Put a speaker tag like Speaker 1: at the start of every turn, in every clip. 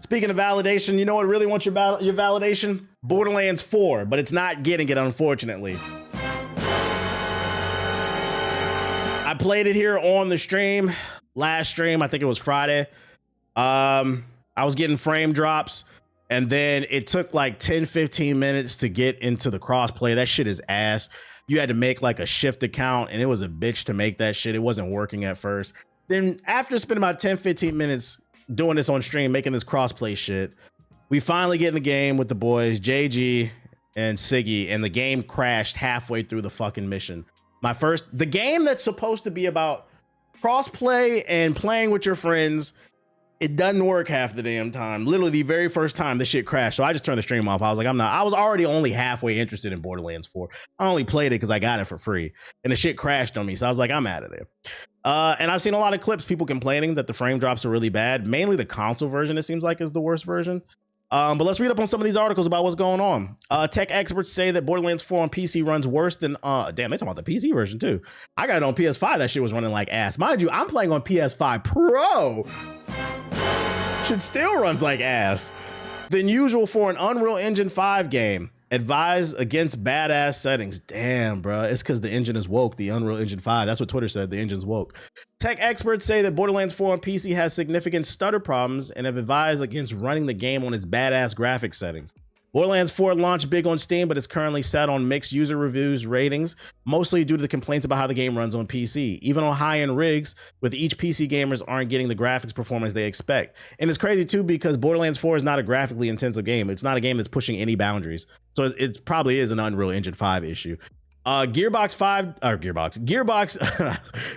Speaker 1: Speaking of validation, you know what really wants your validation? Borderlands 4, but it's not getting it, unfortunately. I played it here on the stream, last stream, I think it was Friday. I was getting frame drops, and then it took like 10-15 minutes to get into the crossplay. That shit is ass. You had to make like a shift account, and it was a bitch to make that shit. It wasn't working at first. Then after spending about 10-15 minutes doing this on stream, making this crossplay shit, we finally get in the game with the boys, JG and Siggy, and the game crashed halfway through the fucking mission. The game that's supposed to be about crossplay and playing with your friends, it doesn't work half the damn time. Literally the very first time the shit crashed. So I just turned the stream off. I was like, I was already only halfway interested in Borderlands 4. I only played it because I got it for free, and the shit crashed on me. So I was like, I'm out of there. And I've seen a lot of clips, people complaining that the frame drops are really bad. Mainly the console version, it seems like, is the worst version. But let's read up on some of these articles about what's going on. Tech experts say that Borderlands 4 on PC runs worse than, damn, they talking about the PC version too. I got it on PS5, that shit was running like ass. Mind you, I'm playing on PS5 Pro. Shit still runs like ass. Than usual for an Unreal Engine 5 game. Advise against badass settings. Damn, bro. It's because the engine is woke. The Unreal Engine 5. That's what Twitter said. The engine's woke. Tech experts say that Borderlands 4 on PC has significant stutter problems and have advised against running the game on its badass graphics settings. Borderlands 4 launched big on Steam, but it's currently sat on mixed user reviews ratings, mostly due to the complaints about how the game runs on PC. Even on high-end rigs, with each PC gamers aren't getting the graphics performance they expect. And it's crazy too because Borderlands 4 is not a graphically intensive game. It's not a game that's pushing any boundaries. So it probably is an Unreal Engine 5 issue. Gearbox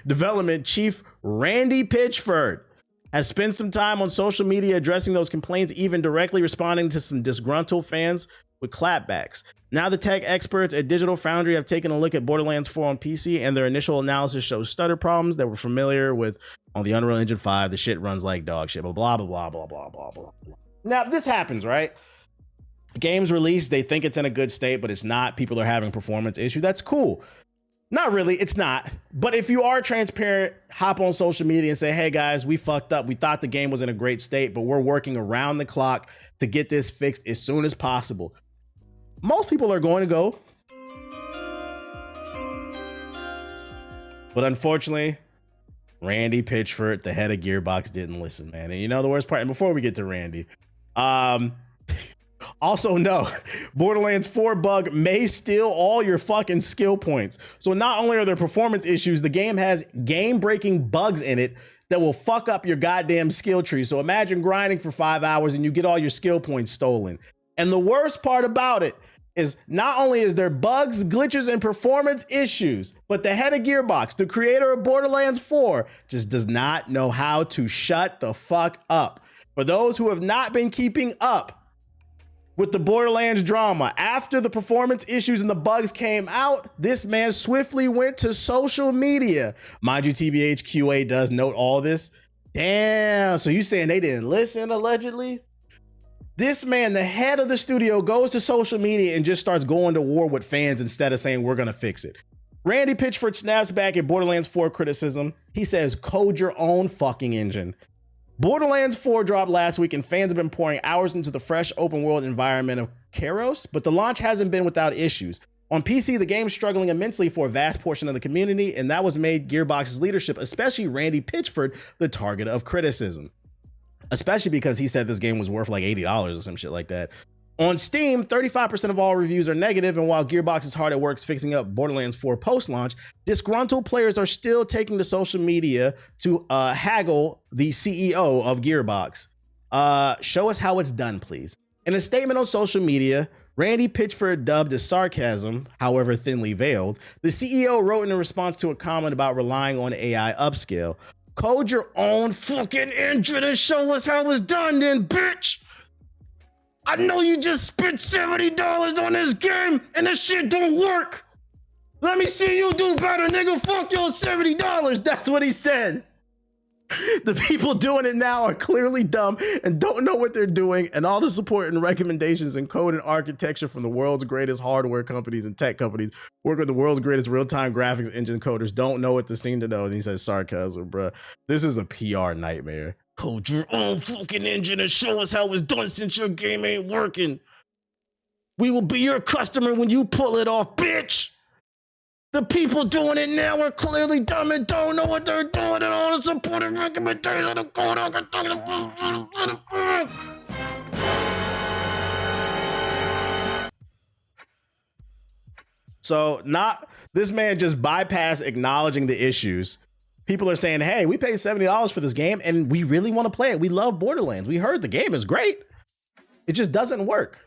Speaker 1: development chief Randy Pitchford has spent some time on social media addressing those complaints, even directly responding to some disgruntled fans with clapbacks. Now the tech experts at Digital Foundry have taken a look at Borderlands 4 on PC, and their initial analysis shows stutter problems that we're familiar with on the Unreal Engine 5. The shit runs like dog shit, blah, blah, blah, blah, blah, blah, blah. Now this happens, right? Games released, they think it's in a good state, but it's not. People are having performance issue. That's cool. Not really, it's not. But if you are transparent, hop on social media and say, hey guys, we fucked up. We thought the game was in a great state, but we're working around the clock to get this fixed as soon as possible. Most people are going to go. But unfortunately, Randy Pitchford, the head of Gearbox, didn't listen, man. And you know the worst part, and before we get to Randy, also, no, Borderlands 4 bug may steal all your fucking skill points. So not only are there performance issues, the game has game-breaking bugs in it that will fuck up your goddamn skill tree. So imagine grinding for 5 hours and you get all your skill points stolen. And the worst part about it is not only is there bugs, glitches, and performance issues, but the head of Gearbox, the creator of Borderlands 4, just does not know how to shut the fuck up. For those who have not been keeping up with the Borderlands drama, after the performance issues and the bugs came out, this man swiftly went to social media. Mind you, TBH QA does note all this. Damn, so you saying they didn't listen, allegedly? This man, the head of the studio, goes to social media and just starts going to war with fans instead of saying, we're gonna fix it. Randy Pitchford snaps back at Borderlands 4 criticism. He says, code your own fucking engine. Borderlands 4 dropped last week and fans have been pouring hours into the fresh open world environment of Kairos, but the launch hasn't been without issues. On PC, the game's struggling immensely for a vast portion of the community, and that was made Gearbox's leadership, especially Randy Pitchford, the target of criticism. Especially because he said this game was worth like $80 or some shit like that. On Steam, 35% of all reviews are negative, and while Gearbox is hard at work fixing up Borderlands 4 post-launch, disgruntled players are still taking to social media to haggle the CEO of Gearbox. Show us how it's done, please. In a statement on social media, Randy Pitchford, dubbed as sarcasm, however thinly veiled, the CEO wrote in a response to a comment about relying on AI upscale. Code your own fucking engine and show us how it's done then, bitch! I know you just spent $70 on this game and this shit don't work. Let me see you do better, nigga. Fuck your $70. That's what he said. The people doing it now are clearly dumb and don't know what they're doing, and all the support and recommendations in code and architecture from the world's greatest hardware companies and tech companies work with the world's greatest real-time graphics engine coders don't know what to seem to know. And he says sarcasm, bro. This is a PR nightmare. Code your own fucking engine and show us how it's done since your game ain't working. We will be your customer when you pull it off, bitch. The people doing it now are clearly dumb and don't know what they're doing, and all the supporting recommendations of code. So this man just bypassed acknowledging the issues. People are saying, hey, we paid $70 for this game and we really want to play it. We love Borderlands. We heard the game is great. It just doesn't work.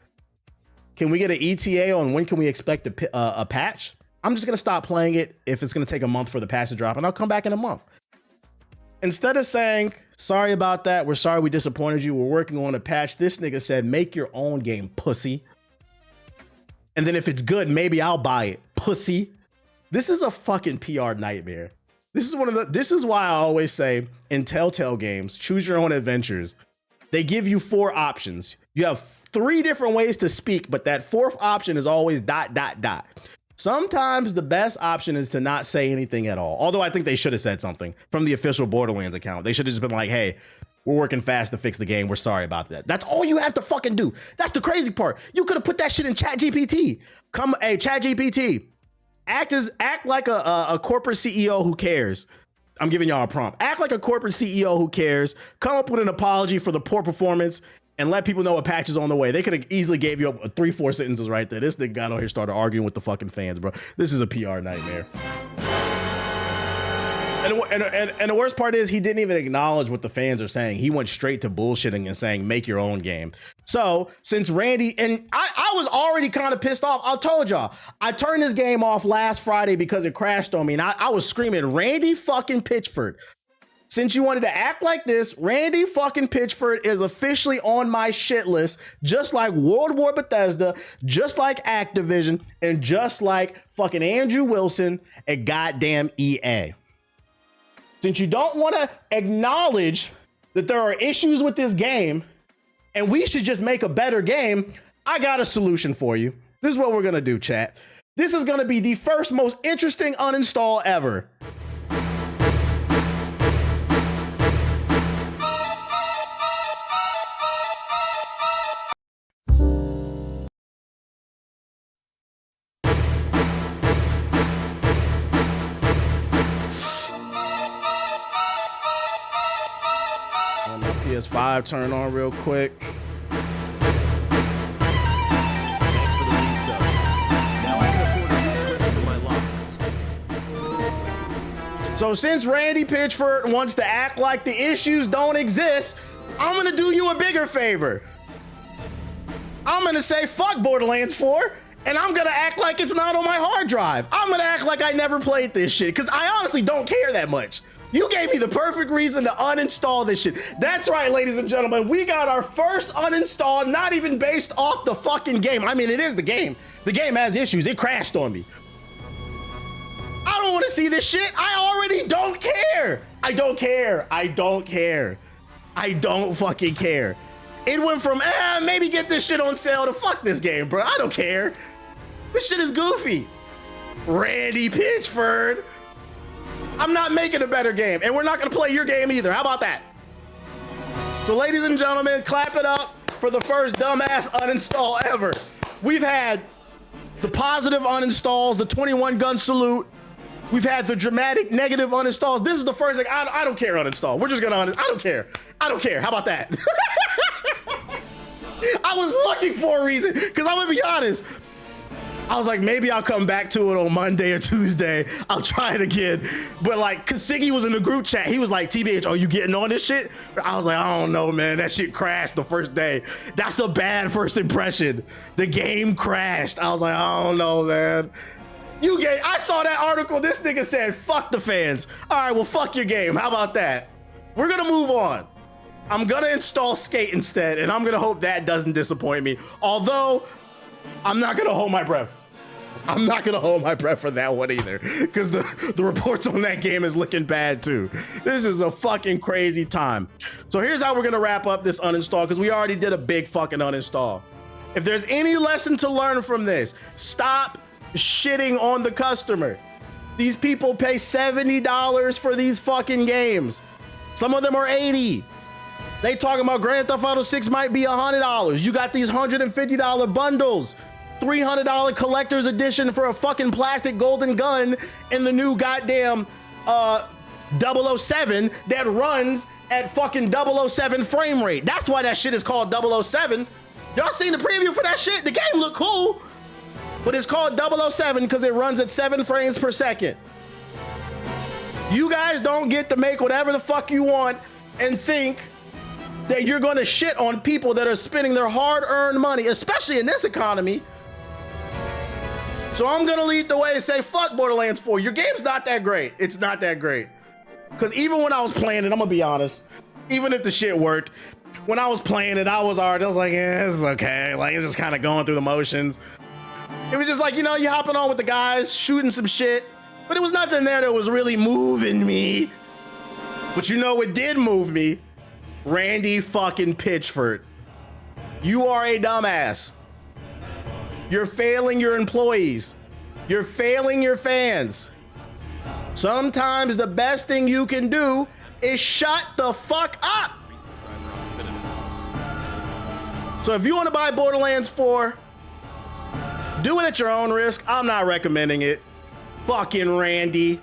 Speaker 1: Can we get an ETA on when can we expect a patch? I'm just going to stop playing it if it's going to take a month for the patch to drop, and I'll come back in a month. Instead of saying, sorry about that, we're sorry we disappointed you, we're working on a patch, this nigga said, make your own game, pussy. And then if it's good, maybe I'll buy it, pussy. This is a fucking PR nightmare. This is why I always say in Telltale games, choose your own adventures. They give you 4 options. You have 3 different ways to speak, but that 4th option is always ... Sometimes the best option is to not say anything at all. Although I think they should have said something from the official Borderlands account. They should have just been like, hey, we're working fast to fix the game. We're sorry about that. That's all you have to fucking do. That's the crazy part. You could have put that shit in ChatGPT. Hey, ChatGPT, act like a corporate CEO who cares. I'm giving y'all a prompt. Act like a corporate CEO who cares. Come up with an apology for the poor performance and let people know a patch is on the way. They could have easily gave you 3-4 sentences right there. This nigga got on here, started arguing with the fucking fans, bro. This is a PR nightmare. And the worst part is he didn't even acknowledge what the fans are saying. He went straight to bullshitting and saying, make your own game. So since Randy, and I was already kind of pissed off. I told y'all, I turned this game off last Friday because it crashed on me. And I was screaming, Randy fucking Pitchford. Since you wanted to act like this, Randy fucking Pitchford is officially on my shit list, just like World War Bethesda, just like Activision, and just like fucking Andrew Wilson at goddamn EA. Since you don't want to acknowledge that there are issues with this game and we should just make a better game, I got a solution for you. This is what we're going to do, chat. This is going to be the first most interesting uninstall ever. PS5 turn on real quick.
Speaker 2: Thanks for the resub. Now I can afford a new Twitch for my locks.
Speaker 1: So since Randy Pitchford wants to act like the issues don't exist, I'm gonna do you a bigger favor. I'm gonna say fuck Borderlands 4, and I'm gonna act like it's not on my hard drive. I'm gonna act like I never played this shit, because I honestly don't care that much. You gave me the perfect reason to uninstall this shit. That's right, ladies and gentlemen. We got our first uninstall, not even based off the fucking game. I mean, it is the game. The game has issues. It crashed on me. I don't want to see this shit. I already don't care. I don't care. I don't care. I don't fucking care. It went from, maybe get this shit on sale to fuck this game, bro. I don't care. This shit is goofy. Randy Pitchford. I'm not making a better game, and we're not gonna play your game either. How about that? So ladies and gentlemen, clap it up for the first dumbass uninstall ever. We've had the positive uninstalls, the 21 gun salute. We've had the dramatic negative uninstalls. This is the first thing. I don't care uninstall. We're just gonna I don't care. I don't care. How about that? I was looking for a reason, because I'm gonna be honest. I was like, maybe I'll come back to it on Monday or Tuesday. I'll try it again. But like, cause Siggy was in the group chat. He was like, TBH, are you getting on this shit? I was like, I don't know, man. That shit crashed the first day. That's a bad first impression. The game crashed. I was like, I don't know, man. I saw that article. This nigga said, fuck the fans. All right, well, fuck your game. How about that? We're gonna move on. I'm gonna install Skate instead, and I'm gonna hope that doesn't disappoint me. Although, I'm not gonna hold my breath. I'm not gonna hold my breath for that one either, because the reports on that game is looking bad too. This is a fucking crazy time. So here's how we're gonna wrap up this uninstall, because we already did a big fucking uninstall. If there's any lesson to learn from this, stop shitting on the customer. These people pay $70 for these fucking games. Some of them are 80. They talking about Grand Theft Auto 6 might be $100. You got these $150 bundles, $300 collector's edition for a fucking plastic golden gun in the new goddamn 007 that runs at fucking 007 frame rate. That's why that shit is called 007. Y'all seen the preview for that shit? The game look cool, but it's called 007 because it runs at 7 frames per second. You guys don't get to make whatever the fuck you want and think that you're gonna shit on people that are spending their hard-earned money, especially in this economy. So I'm gonna lead the way and say, fuck Borderlands 4. Your game's not that great. It's not that great. Because even when I was playing it, I'm gonna be honest, even if the shit worked, when I was playing it, I was like, yeah, this is okay. Like, it's just kind of going through the motions. It was just like, you know, you hopping on with the guys, shooting some shit, but it was nothing there that was really moving me. But you know what did move me? Randy fucking Pitchford. You are a dumbass. You're failing your employees. You're failing your fans. Sometimes the best thing you can do is shut the fuck up. So if you want to buy Borderlands 4, do it at your own risk. I'm not recommending it. Fucking Randy.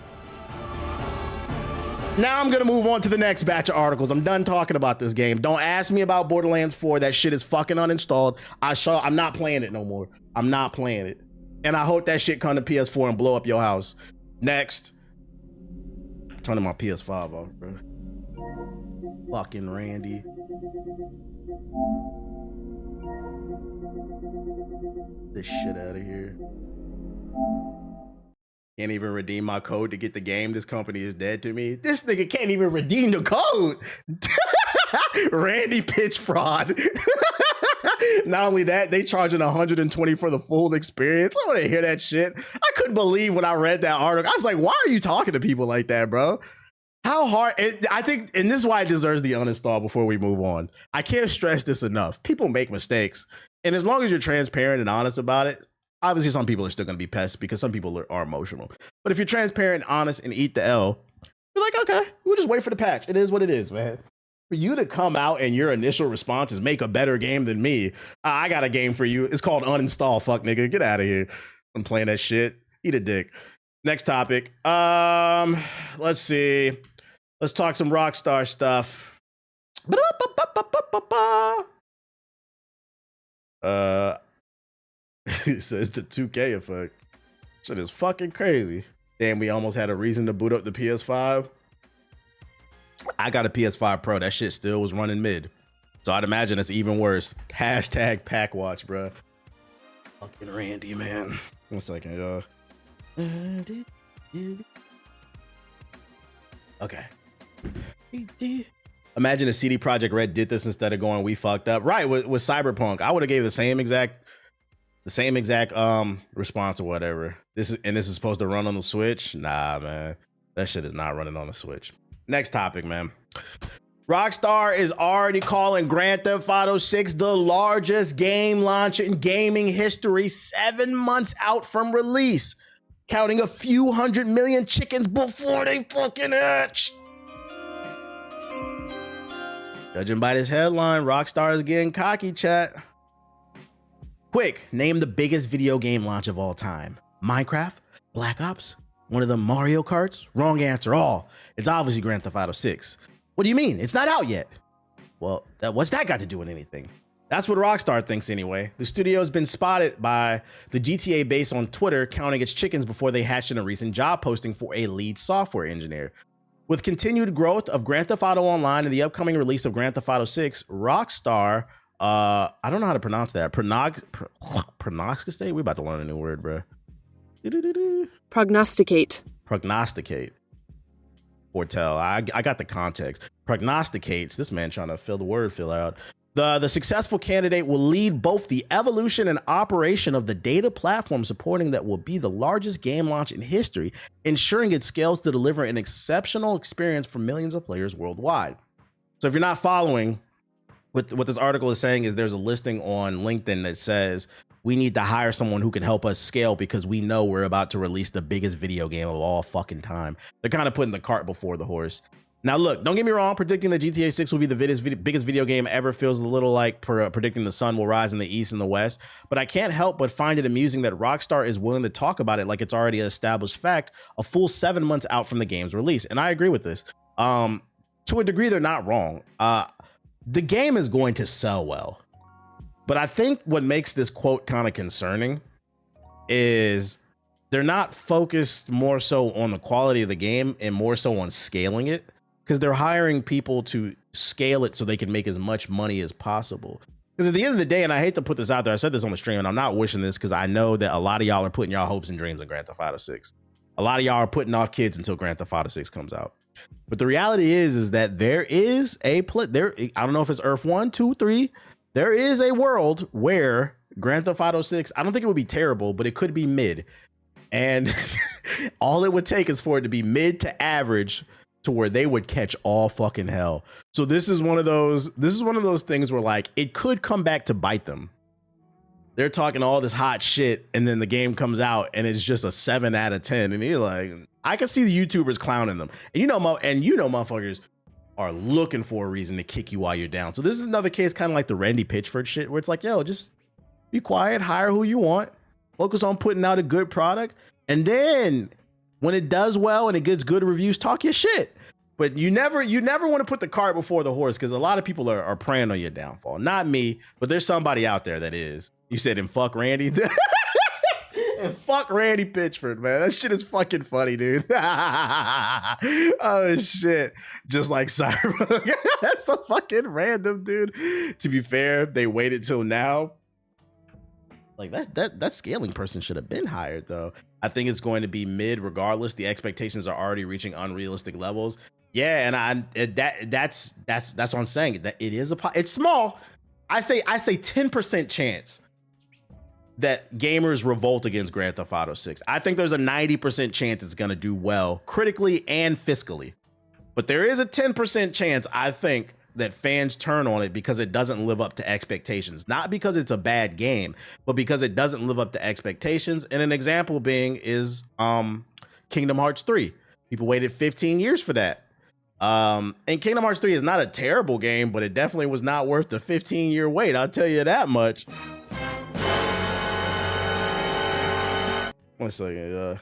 Speaker 1: Now I'm gonna move on to the next batch of articles. I'm done talking about this game. Don't ask me about Borderlands 4. That shit is fucking uninstalled. I'm not playing it no more. I'm not playing it. And I hope that shit come to PS4 and blow up your house. Next. Turning my PS5 off, bro. Fucking Randy. This shit out of here. Can't even redeem my code to get the game. This company is dead to me. This nigga can't even redeem the code. Randy pitch fraud. Not only that, they charging $120 for the full experience. I want to hear that shit. I couldn't believe when I read that article. I was like, why are you talking to people like that, bro? How hard? I think, and this is why it deserves the uninstall before we move on. I can't stress this enough. People make mistakes. And as long as you're transparent and honest about it, obviously some people are still going to be pissed because some people are emotional. But if you're transparent and honest and eat the L, you're like, okay, we'll just wait for the patch. It is what it is, man. For you to come out and your initial response is make a better game than me, I got a game for you. It's called uninstall. Fuck nigga, get out of here. I'm playing that shit. Eat a dick. Next topic. Let's see. Let's talk some Rockstar stuff. It says the 2K effect. Shit is fucking crazy. Damn, we almost had a reason to boot up the PS5. I got a PS5 Pro. That shit still was running mid. So I'd imagine it's even worse. Hashtag pack watch, bro. Fucking Randy, man. 1 second, y'all. Okay. Imagine if CD Projekt Red did this instead of going, we fucked up. Right, with Cyberpunk. I would have gave the same exact response or whatever. This is supposed to run on the Switch. Nah, man, that shit is not running on the Switch. Next topic, man. Rockstar is already calling Grand Theft Auto 6 the largest game launch in gaming history 7 months out from release, counting a few 100 million chickens before they fucking hatch. Judging by this headline, Rockstar is getting cocky, chat. Quick, name the biggest video game launch of all time. Minecraft? Black Ops? One of the Mario Karts? Wrong answer, all. It's obviously Grand Theft Auto 6. What do you mean? It's not out yet. Well, what's that got to do with anything? That's what Rockstar thinks anyway. The studio has been spotted by the GTA base on Twitter counting its chickens before they hatched in a recent job posting for a lead software engineer. With continued growth of Grand Theft Auto Online and the upcoming release of Grand Theft Auto 6, Rockstar, I don't know how to pronounce that. Prognosticate? We're about to learn a new word, bro.
Speaker 3: Prognosticate.
Speaker 1: Prognosticate. Foretell. I got the context. Prognosticates. This man trying to fill the word fill out. The successful candidate will lead both the evolution and operation of the data platform supporting that will be the largest game launch in history, ensuring it scales to deliver an exceptional experience for millions of players worldwide. So if you're not following, what this article is saying is there's a listing on LinkedIn that says we need to hire someone who can help us scale because we know we're about to release the biggest video game of all fucking time. They're kind of putting the cart before the horse. Now, look, don't get me wrong. Predicting that GTA 6 will be the biggest video game ever feels a little like predicting the sun will rise in the east and the west. But I can't help but find it amusing that Rockstar is willing to talk about it like it's already an established fact, a full 7 months out from the game's release. And I agree with this. To a degree, they're not wrong. The game is going to sell well. But I think what makes this quote kind of concerning is they're not focused more so on the quality of the game and more so on scaling it, because they're hiring people to scale it so they can make as much money as possible. Because at the end of the day, and I hate to put this out there, I said this on the stream, and I'm not wishing this because I know that a lot of y'all are putting y'all hopes and dreams on Grand Theft Auto 6. A lot of y'all are putting off kids until Grand Theft Auto 6 comes out. But the reality is that there is I don't know if it's Earth 1, 2, 3. There is a world where Grand Theft Auto 6, I don't think it would be terrible, but it could be mid. And all it would take is for it to be mid to average to where they would catch all fucking hell. So this is one of those things where like it could come back to bite them. They're talking all this hot shit and then the game comes out and it's just a 7 out of 10. And you're like, I can see the YouTubers clowning them. And you know motherfuckers are looking for a reason to kick you while you're down. So this is another case kind of like the Randy Pitchford shit where it's like, yo, just be quiet, hire who you want, focus on putting out a good product. And then when it does well and it gets good reviews, talk your shit. But you never want to put the cart before the horse, because a lot of people are preying on your downfall. Not me, but there's somebody out there that is. You said, and fuck Randy. And fuck Randy Pitchford, man. That shit is fucking funny, dude. Oh shit. Just like Cyber. That's so fucking random, dude. To be fair, they waited till now. Like that scaling person should have been hired though. I think it's going to be mid regardless. The expectations are already reaching unrealistic levels. Yeah, and that's what I'm saying. That it is it's small. I say 10% chance that gamers revolt against Grand Theft Auto 6. I think there's a 90% chance it's going to do well critically and fiscally. But there is a 10% chance, I think, that fans turn on it because it doesn't live up to expectations. Not because it's a bad game, but because it doesn't live up to expectations. And an example being is Kingdom Hearts 3. People waited 15 years for that. And Kingdom Hearts 3 is not a terrible game, but it definitely was not worth the 15-year wait. I'll tell you that much. 1 second.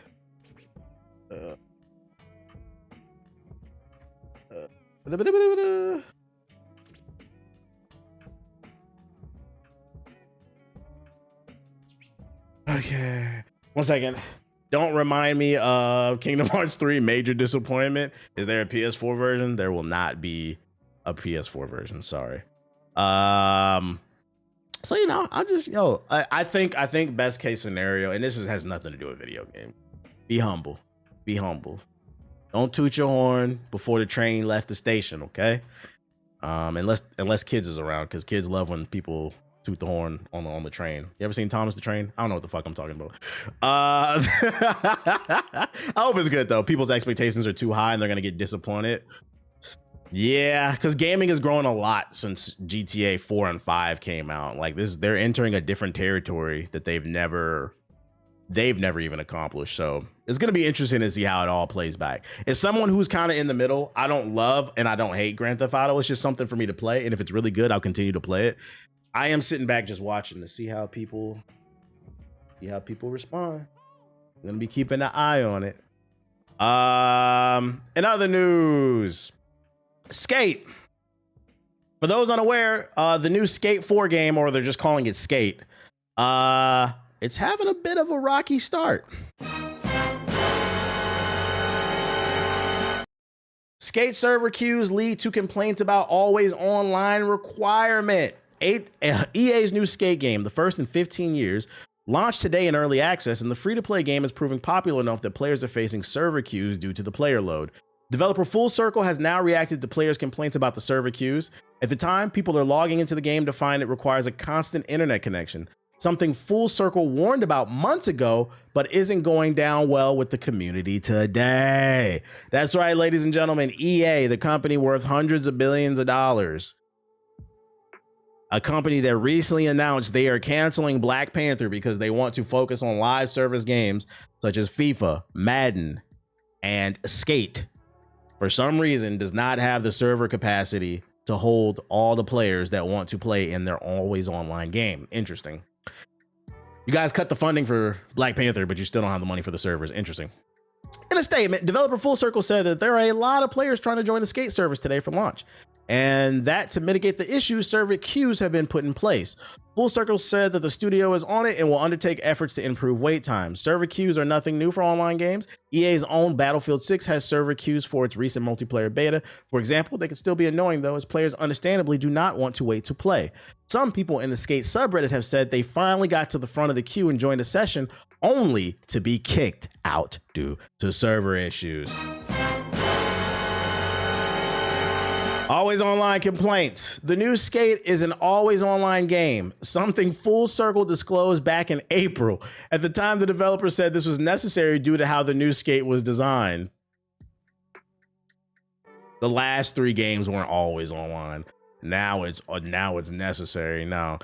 Speaker 1: Okay. 1 second. Don't remind me of Kingdom Hearts 3 major disappointment. Is there a PS4 version? There will not be a PS4 version. Sorry. So, you know, I think best case scenario, and this has nothing to do with video game. Be humble. Be humble. Don't toot your horn before the train left the station, okay? Unless kids is around, because kids love when people toot the horn on the train. You ever seen Thomas the Train? I don't know what the fuck I'm talking about. I hope it's good though. People's expectations are too high and they're gonna get disappointed. Yeah, because gaming has grown a lot since GTA 4 and 5 came out. Like they're entering a different territory that they've never even accomplished. So it's gonna be interesting to see how it all plays back. As someone who's kind of in the middle, I don't love and I don't hate Grand Theft Auto. It's just something for me to play, and if it's really good, I'll continue to play it. I am sitting back just watching to see how people respond. I'm gonna be keeping an eye on it. In other news, Skate. For those unaware, the new Skate 4 game, or they're just calling it Skate, it's having a bit of a rocky start. Skate server queues lead to complaints about always online requirement. EA's new Skate game, the first in 15 years, launched today in early access, and the free-to-play game is proving popular enough that players are facing server queues due to the player load. Developer Full Circle has now reacted to players' complaints about the server queues. At the time, people are logging into the game to find it requires a constant internet connection, something Full Circle warned about months ago, but isn't going down well with the community today. That's right, ladies and gentlemen, EA, the company worth hundreds of billions of dollars, a company that recently announced they are canceling Black Panther because they want to focus on live service games such as FIFA, Madden, and Skate, for some reason, does not have the server capacity to hold all the players that want to play in their always online game. Interesting. You guys cut the funding for Black Panther, but you still don't have the money for the servers. Interesting. In a statement, developer Full Circle said that there are a lot of players trying to join the Skate service today for launch, and that to mitigate the issues, server queues have been put in place. Full Circle said that the studio is on it and will undertake efforts to improve wait times. Server queues are nothing new for online games. EA's own Battlefield 6 has server queues for its recent multiplayer beta. For example, they can still be annoying though, as players understandably do not want to wait to play. Some people in the Skate subreddit have said they finally got to the front of the queue and joined a session, only to be kicked out due to server issues. Always online complaints. The new Skate is an always online game, something Full Circle disclosed back in April. At the time, the developer said this was necessary due to how the new Skate was designed. The last 3 games weren't always online. Now it's necessary. No,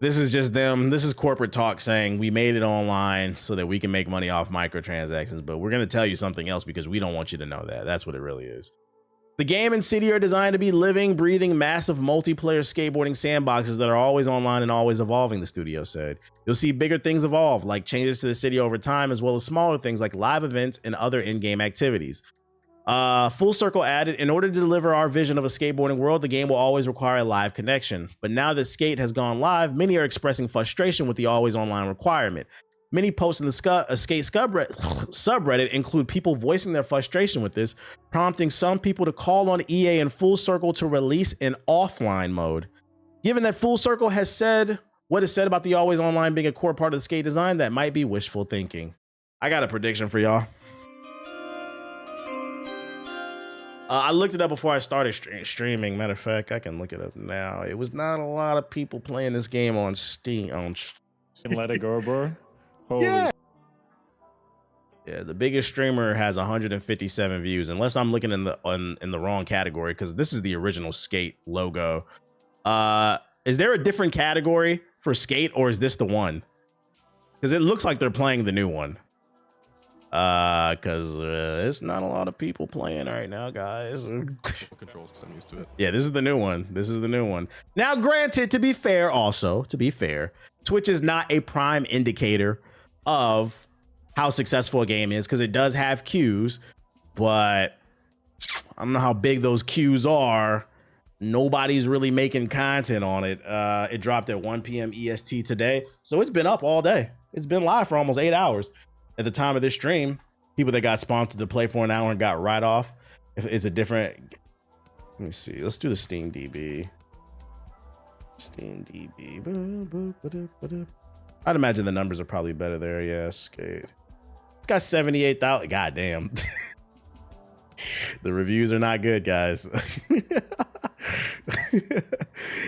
Speaker 1: this is just them. This is corporate talk saying we made it online so that we can make money off microtransactions, but we're going to tell you something else because we don't want you to know that. That's what it really is. The game and city are designed to be living, breathing, massive multiplayer skateboarding sandboxes that are always online and always evolving, the studio said. You'll see bigger things evolve, like changes to the city over time, as well as smaller things like live events and other in-game activities. Full Circle added, in order to deliver our vision of a skateboarding world, the game will always require a live connection. But now that Skate has gone live, many are expressing frustration with the always online requirement. Many posts in the Skate subreddit include people voicing their frustration with this, prompting some people to call on EA and Full Circle to release an offline mode. Given that Full Circle has said what is said about the always online being a core part of the Skate design, that might be wishful thinking. I got a prediction for y'all. I looked it up before I started streaming. Matter of fact, I can look it up now. It was not a lot of people playing this game on Steam.
Speaker 3: Let it go, bro. Holy.
Speaker 1: Yeah. Yeah, the biggest streamer has 157 views, unless I'm looking in the wrong category, because this is the original Skate logo. Is there a different category for Skate, or is this the one? Because it looks like they're playing the new one. Because it's not a lot of people playing right now, guys.
Speaker 4: Controls, because I'm used to it.
Speaker 1: Yeah, this is the new one. This is the new one. Now, granted, to be fair, Twitch is not a prime indicator of how successful a game is, because it does have queues, but I don't know how big those queues are. Nobody's really making content on it. It dropped at 1 p.m. EST today, so it's been up all day. It's been live for almost 8 hours. At the time of this stream, people that got sponsored to play for an hour and got right off, if it's a different, let me see, let's do the Steam DB. Steam DB. I'd imagine the numbers are probably better there. Yeah, Skate. It's got 78,000. God damn. The reviews are not good, guys.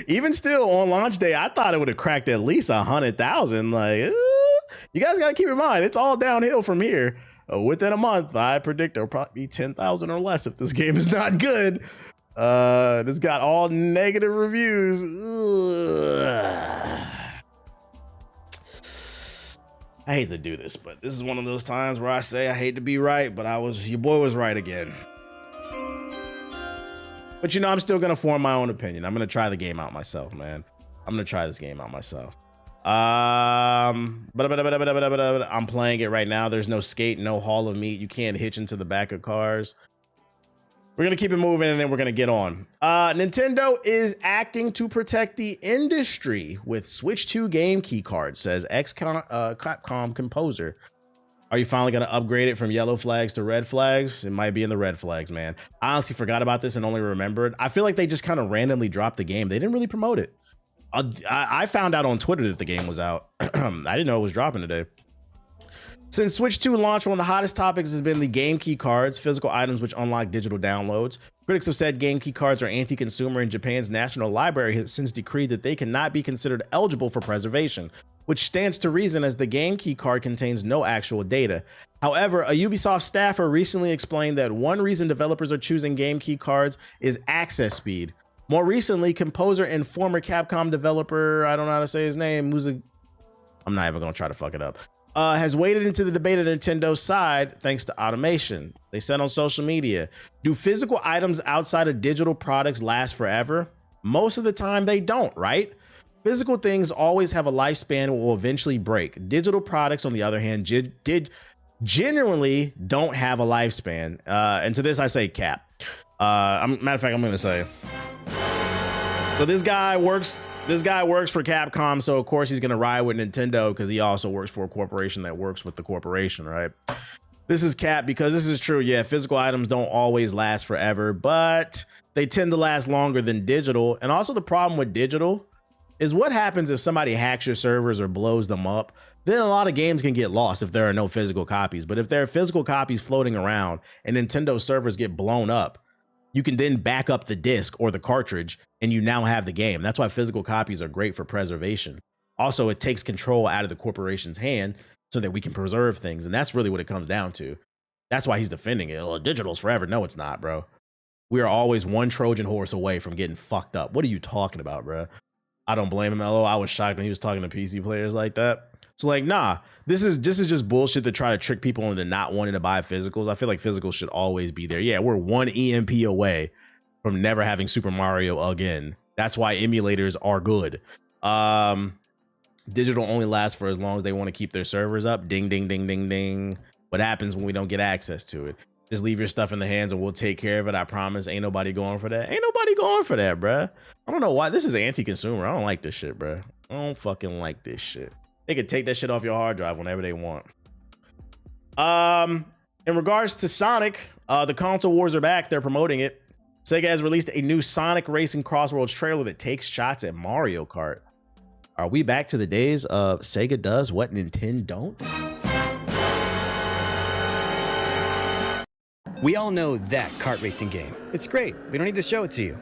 Speaker 1: Even still, on launch day, I thought it would have cracked at least 100,000. Like, you guys got to keep in mind, it's all downhill from here. Within a month, I predict there'll probably be 10,000 or less if this game is not good. It's got all negative reviews. I hate to do this, but this is one of those times where I say I hate to be right, but your boy was right again. But you know, I'm still gonna form my own opinion. I'm gonna try the game out myself, man. I'm gonna try this game out myself. I'm playing it right now. There's no Skate, no Hall of Meat. You can't hitch into the back of cars. We're going to keep it moving, and then we're going to get on. Nintendo is acting to protect the industry with Switch 2 game key cards, says Capcom composer. Are you finally going to upgrade it from yellow flags to red flags? It might be in the red flags, man. I honestly forgot about this and only remembered. I feel like they just kind of randomly dropped the game. They didn't really promote it. I found out on Twitter that the game was out. I didn't know it was dropping today. Since Switch 2 launched, one of the hottest topics has been the game key cards, physical items which unlock digital downloads. Critics have said game key cards are anti-consumer, and Japan's National Library has since decreed that they cannot be considered eligible for preservation, which stands to reason as the game key card contains no actual data. However, a Ubisoft staffer recently explained that one reason developers are choosing game key cards is access speed. More recently, composer and former Capcom developer, I don't know how to say his name, I'm not even gonna try to fuck it up, has waded into the debate of Nintendo's side thanks to automation. They said on social media, do physical items outside of digital products last forever? Most of the time they don't, right? Physical things always have a lifespan and will eventually break. Digital products, on the other hand, generally don't have a lifespan. And to this I say cap. Matter of fact, I'm gonna say. So this guy works for Capcom, so of course he's gonna ride with Nintendo because he also works for a corporation that works with the corporation, right? This is cap because this is true. Yeah, physical items don't always last forever, but they tend to last longer than digital. And also the problem with digital is what happens if somebody hacks your servers or blows them up. Then a lot of games can get lost if there are no physical copies. But if there are physical copies floating around and Nintendo servers get blown up, you can then back up the disc or the cartridge and you now have the game. That's why physical copies are great for preservation. Also, it takes control out of the corporation's hand so that we can preserve things. And that's really what it comes down to. That's why he's defending it. Well, digital's forever. No, it's not, bro. We are always one Trojan horse away from getting fucked up. What are you talking about, bro? I don't blame him. I was shocked when he was talking to PC players like that. So like, nah, this is just bullshit to try to trick people into not wanting to buy physicals. I feel like physicals should always be there. Yeah, we're one EMP away from never having Super Mario again. That's why emulators are good. Digital only lasts for as long as they want to keep their servers up. Ding, ding, ding, ding, ding. What happens when we don't get access to it? Just leave your stuff in the hands and we'll take care of it. I promise. Ain't nobody going for that. Ain't nobody going for that, bruh. I don't know why. This is anti-consumer. I don't like this shit, bruh. I don't fucking like this shit. They could take that shit off your hard drive whenever they want. In regards to Sonic, the console wars are back. They're promoting it. Sega has released a new Sonic Racing Crossroads trailer that takes shots at Mario Kart. Are we back to the days of Sega does what Nintendo don't?
Speaker 5: We all know that kart racing game. It's great. We don't need to show it to you.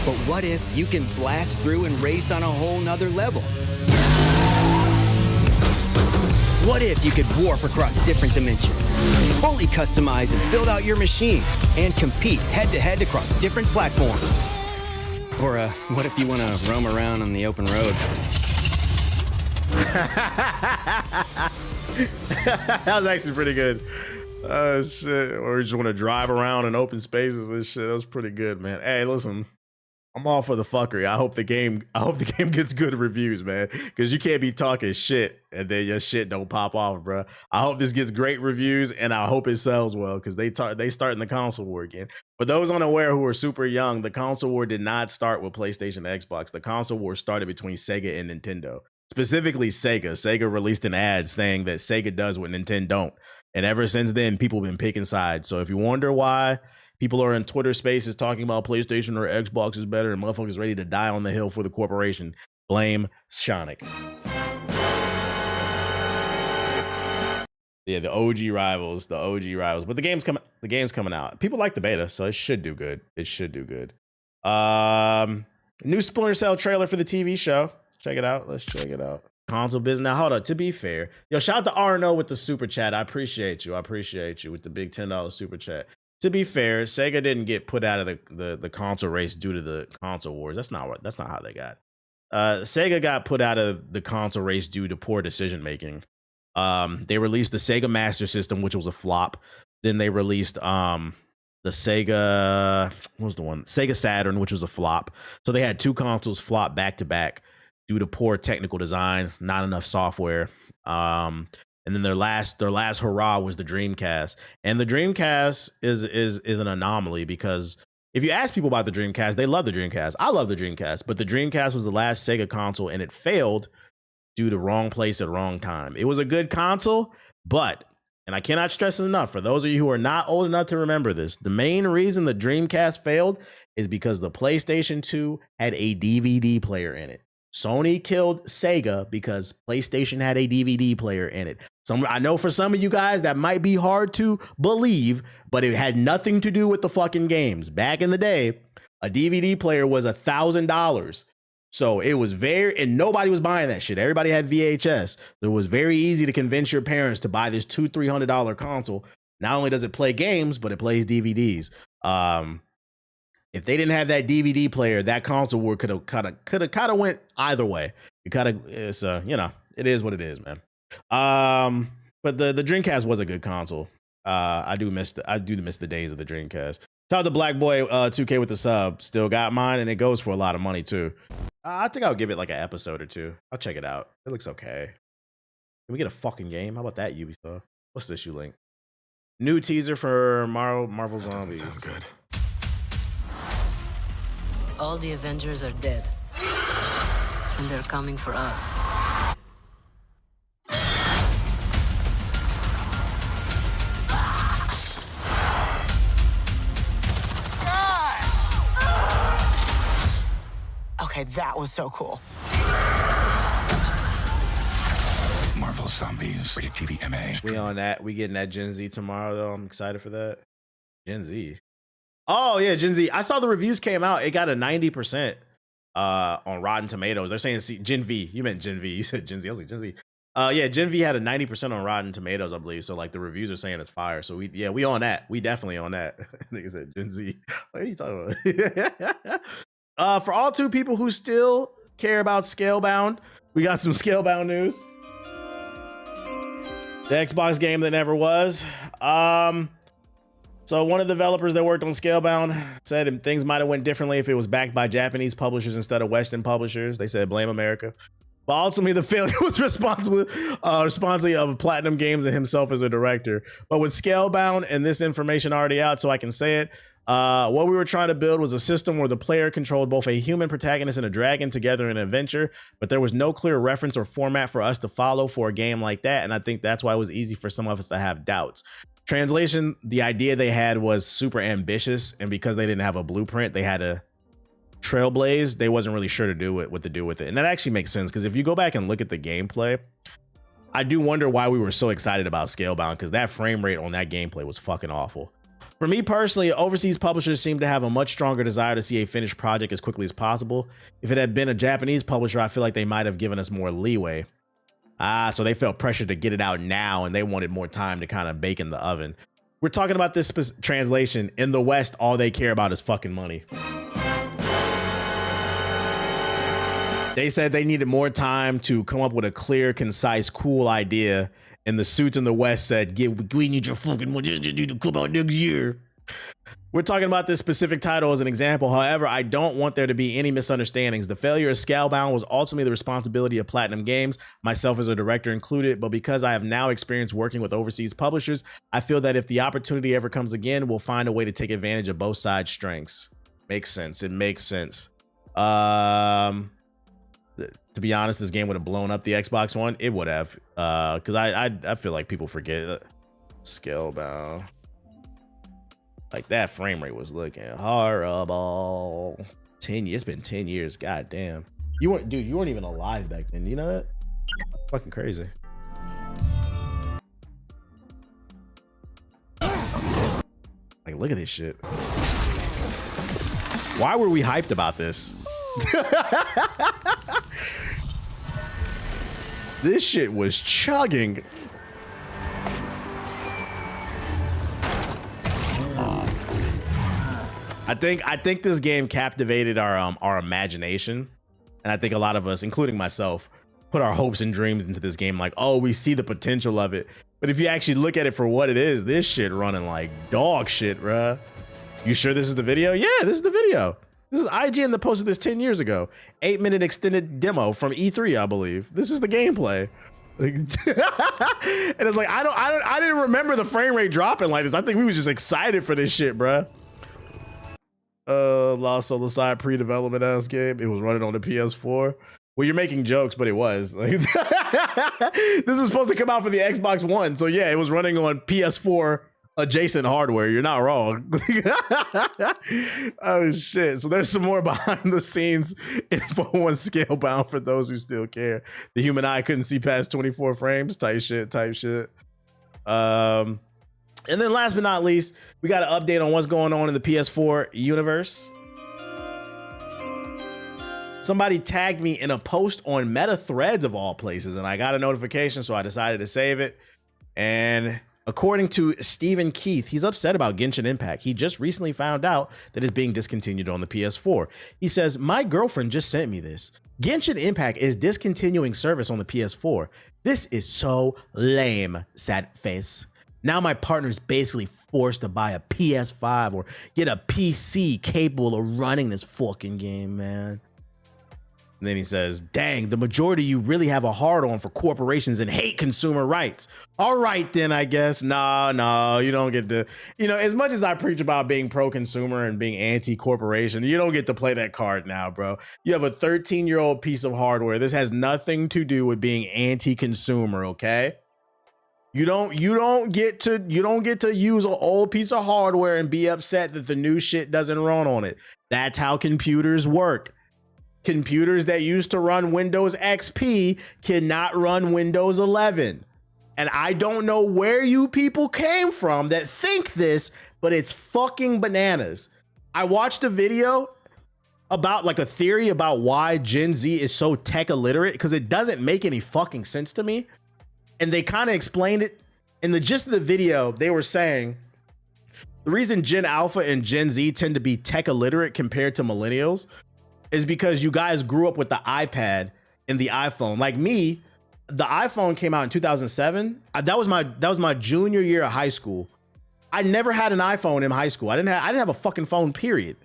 Speaker 5: But what if you can blast through and race on a whole nother level? What if you could warp across different dimensions, fully customize and build out your machine, and compete head-to-head across different platforms? Or what if you want to roam around on the open road?
Speaker 1: That was actually pretty good. Shit. Or you just want to drive around in open spaces and shit. That was pretty good, man. Hey, listen, I'm all for the fuckery. I hope the game gets good reviews, man. Because you can't be talking shit and then your shit don't pop off, bro. I hope this gets great reviews and I hope it sells well because they starting the console war again. For those unaware who are super young, the console war did not start with PlayStation and Xbox. The console war started between Sega and Nintendo. Specifically Sega. Sega released an ad saying that Sega does what Nintendo don't. And ever since then, people have been picking sides. So if you wonder why people are in Twitter spaces talking about PlayStation or Xbox is better and motherfuckers ready to die on the hill for the corporation, blame Sonic. Yeah, the OG rivals. But the game's coming out. People like the beta, so it should do good. New Splinter Cell trailer for the TV show. Check it out. Let's check it out. Console business. Now, hold on. To be fair, yo, shout out to RNO with the super chat. I appreciate you with the big $10 super chat. To be fair, Sega didn't get put out of the console race due to the console wars. That's not how they got. Sega got put out of the console race due to poor decision making. They released the Sega Master System, which was a flop. Then they released the Sega, what was the one? Sega Saturn, which was a flop. So they had two consoles flop back to back due to poor technical design, not enough software. And then their last hurrah was the Dreamcast. And the Dreamcast is an anomaly because if you ask people about the Dreamcast, they love the Dreamcast. I love the Dreamcast, but the Dreamcast was the last Sega console and it failed due to wrong place at wrong time. It was a good console, but, and I cannot stress it enough, for those of you who are not old enough to remember this, the main reason the Dreamcast failed is because the PlayStation 2 had a DVD player in it. Sony killed Sega because PlayStation had a DVD player in it. I know for some of you guys that might be hard to believe, but it had nothing to do with the fucking games. Back in the day, a DVD player was $1,000. So it was and nobody was buying that shit. Everybody had VHS. It was very easy to convince your parents to buy this $200-300 console. Not only does it play games, but it plays DVDs. If they didn't have that DVD player, that console war could have went either way. It is what it is, man. But the Dreamcast was a good console. I do miss the days of the Dreamcast. Shout out to Black Boy 2K with the sub. Still got mine, and it goes for a lot of money too. I think I'll give it like an episode or two. I'll check it out. It looks okay. Can we get a fucking game? How about that, Ubisoft? What's this, Link? New teaser for Marvel Zombies.
Speaker 6: Sounds good.
Speaker 7: All the Avengers are dead. And they're coming for us.
Speaker 8: Okay, that was so cool.
Speaker 6: Marvel Zombies, rated TV MA.
Speaker 1: We on that. We getting that Gen Z tomorrow, though. I'm excited for that. Gen Z. Oh, yeah, Gen Z. I saw the reviews came out. It got a 90% on Rotten Tomatoes. They're saying Gen V. You meant Gen V. You said Gen Z. I was like, Gen Z. Yeah, Gen V had a 90% on Rotten Tomatoes, I believe. So, like, the reviews are saying it's fire. So, we on that. We definitely on that. Nigga said Gen Z. What are you talking about? For all two people who still care about Scalebound, we got some Scalebound news. The Xbox game that never was. So one of the developers that worked on Scalebound said things might have went differently if it was backed by Japanese publishers instead of Western publishers. They said blame America. But ultimately, the failure was responsible of Platinum Games and himself as a director. But with Scalebound and this information already out, so I can say it, what we were trying to build was a system where the player controlled both a human protagonist and a dragon together in an adventure, but there was no clear reference or format for us to follow for a game like that, and I think that's why it was easy for some of us to have doubts. Translation, the idea they had was super ambitious, and because they didn't have a blueprint, they had to trailblaze. They wasn't really sure what to do with it, and that actually makes sense, because if you go back and look at the gameplay, I do wonder why we were so excited about Scalebound, because that frame rate on that gameplay was fucking awful. For me personally, overseas publishers seem to have a much stronger desire to see a finished project as quickly as possible. If it had been a Japanese publisher, I feel like they might have given us more leeway. So they felt pressured to get it out now, and they wanted more time to kind of bake in the oven. We're talking about this translation. In the West, all they care about is fucking money. They said they needed more time to come up with a clear, concise, cool idea. And the suits in the West said, we need your fucking money to come out next year. We're talking about this specific title as an example. However, I don't want there to be any misunderstandings. The failure of Scalebound was ultimately the responsibility of Platinum Games, myself as a director included, but because I have now experienced working with overseas publishers, I feel that if the opportunity ever comes again, we'll find a way to take advantage of both sides' strengths. Makes sense. It makes sense. To be honest, this game would have blown up the Xbox One. It would have, because I feel like people forget Scalebound. Like that frame rate was looking horrible. 10 years, it's been 10 years. God damn. You weren't even alive back then. You know that? Fucking crazy. Like, look at this shit. Why were we hyped about this? This shit was chugging. I think this game captivated our imagination, and I think a lot of us, including myself, put our hopes and dreams into this game. Like, oh, we see the potential of it. But if you actually look at it for what it is, this shit running like dog shit, bruh. You sure this is the video? Yeah, this is the video. This is IGN that posted this 10 years ago. 8-minute extended demo from E3, I believe. This is the gameplay. Like, and it's like I didn't remember the frame rate dropping like this. I think we was just excited for this shit, bruh. Lost Soul Aside pre-development ass game. It was running on the PS4. Well, you're making jokes, but it was. Like, this is supposed to come out for the Xbox One, so yeah, it was running on PS4 adjacent hardware. You're not wrong. Oh shit! So there's some more behind the scenes info on Scalebound for those who still care. The human eye couldn't see past 24 frames. Type shit. And then last but not least, we got an update on what's going on in the PS4 universe. Somebody tagged me in a post on Meta Threads of all places, and I got a notification, so I decided to save it. And according to Stephen Keith, he's upset about Genshin Impact. He just recently found out that it's being discontinued on the PS4. He says, "My girlfriend just sent me this. Genshin Impact is discontinuing service on the PS4. This is so lame, sad face. Now my partner's basically forced to buy a PS5 or get a PC capable of running this fucking game, man. And then he says, dang, the majority of you really have a hard on for corporations and hate consumer rights. All right, then, I guess. No, you don't get to, as much as I preach about being pro-consumer and being anti-corporation, you don't get to play that card now, bro. You have a 13-year-old piece of hardware. This has nothing to do with being anti-consumer, okay? You don't get to use an old piece of hardware and be upset that the new shit doesn't run on it. That's how computers work. Computers that used to run Windows XP cannot run Windows 11. And I don't know where you people came from that think this, but it's fucking bananas. I watched a video about like a theory about why Gen Z is so tech illiterate because it doesn't make any fucking sense to me. And they kind of explained it in the gist of the video. They were saying the reason Gen Alpha and Gen Z tend to be tech illiterate compared to millennials is because you guys grew up with the iPad and the iPhone. Like me, the iPhone came out in 2007. That was my junior year of high school. I never had an iPhone in high school. I didn't have a fucking phone, period.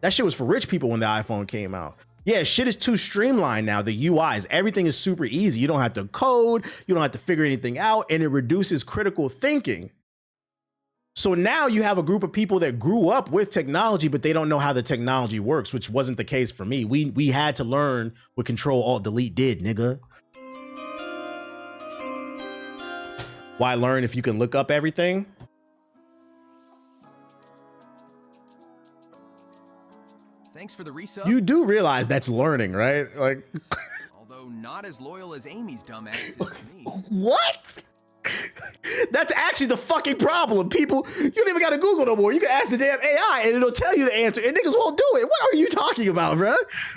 Speaker 1: That shit was for rich people when the iPhone came out. Yeah, shit is too streamlined now. The UIs, everything is super easy. You don't have to code, you don't have to figure anything out, and it reduces critical thinking. So now you have a group of people that grew up with technology, but they don't know how the technology works, which wasn't the case for me. We had to learn what Control-Alt-Delete did, nigga. Why learn if you can look up everything?
Speaker 9: Thanks for the resub.
Speaker 1: You do realize that's learning, right? Like,
Speaker 9: although not as loyal as Amy's dumbass is to me.
Speaker 1: What? That's actually the fucking problem. People, you don't even gotta Google no more. You can ask the damn AI and it'll tell you the answer, and niggas won't do it. What are you talking about, bro?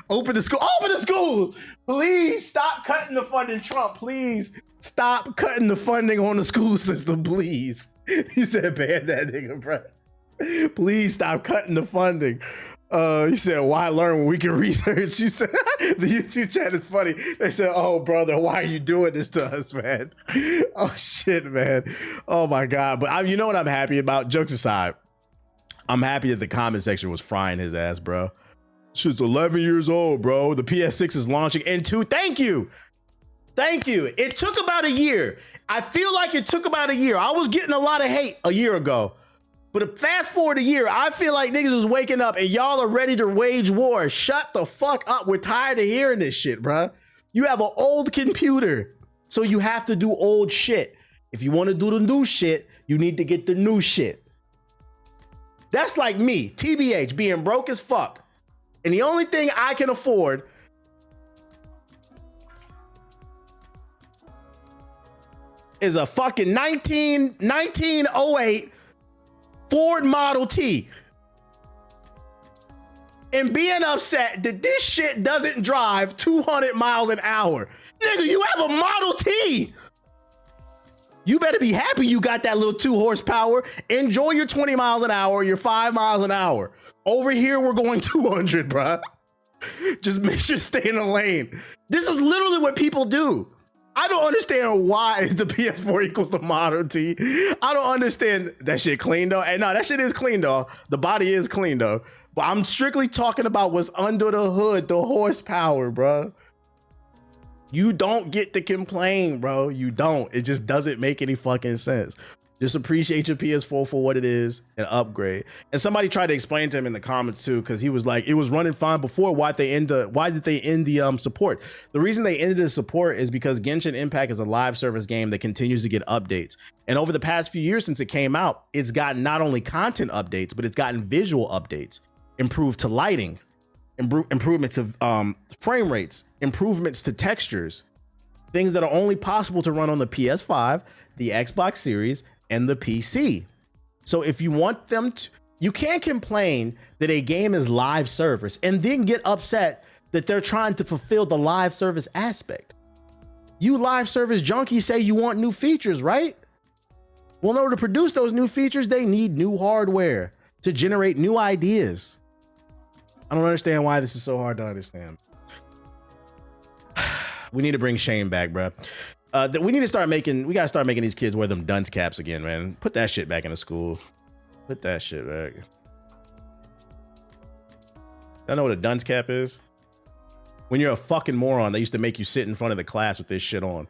Speaker 1: Open the schools. Please stop cutting the funding, Trump. Please stop cutting the funding on the school system, please. You said ban that nigga, bro. Please stop cutting the funding. You said, why learn when we can research? She said, the YouTube chat is funny. They said, oh, brother, why are you doing this to us, man? Oh, shit, man. Oh, my God. But you know what I'm happy about? Jokes aside, I'm happy that the comment section was frying his ass, bro. Shit's 11 years old, bro. The PS6 is launching in Thank you. Thank you. It took about a year. I feel like it took about a year. I was getting a lot of hate a year ago. But fast forward a year, I feel like niggas is waking up and y'all are ready to wage war. Shut the fuck up. We're tired of hearing this shit, bruh. You have an old computer, so you have to do old shit. If you want to do the new shit, you need to get the new shit. That's like me, TBH, being broke as fuck. And the only thing I can afford is a fucking 1908 Ford Model T, and being upset that this shit doesn't drive 200 miles an hour. Nigga, you have a Model T. You better be happy you got that little 2 horsepower. Enjoy your 20 miles an hour, your 5 miles an hour. Over here, we're going 200, bruh. Just make sure to stay in the lane. This is literally what people do. I don't understand why the PS4 equals the Model T. I don't understand. That shit clean though. And no, that shit is clean though. The body is clean though. But I'm strictly talking about what's under the hood, the horsepower, bro. You don't get to complain, bro. You don't. It just doesn't make any fucking sense. Just appreciate your PS4 for what it is and upgrade. And somebody tried to explain to him in the comments too, because he was like, it was running fine before. Why did they end the support? The reason they ended the support is because Genshin Impact is a live service game that continues to get updates. And over the past few years since it came out, it's gotten not only content updates, but it's gotten visual updates, improved to lighting, improvements of frame rates, improvements to textures, things that are only possible to run on the PS5, the Xbox Series, and the PC. So if you want them to, you can't complain that a game is live service and then get upset that they're trying to fulfill the live service aspect. You live service junkies say you want new features, right? Well, in order to produce those new features, they need new hardware to generate new ideas. I don't understand why this is so hard to understand. We need to bring shame back, bro. We need to start making. We gotta start making these kids wear them dunce caps again, man. Put that shit back into school. Put that shit back. I know what a dunce cap is. When you're a fucking moron, they used to make you sit in front of the class with this shit on.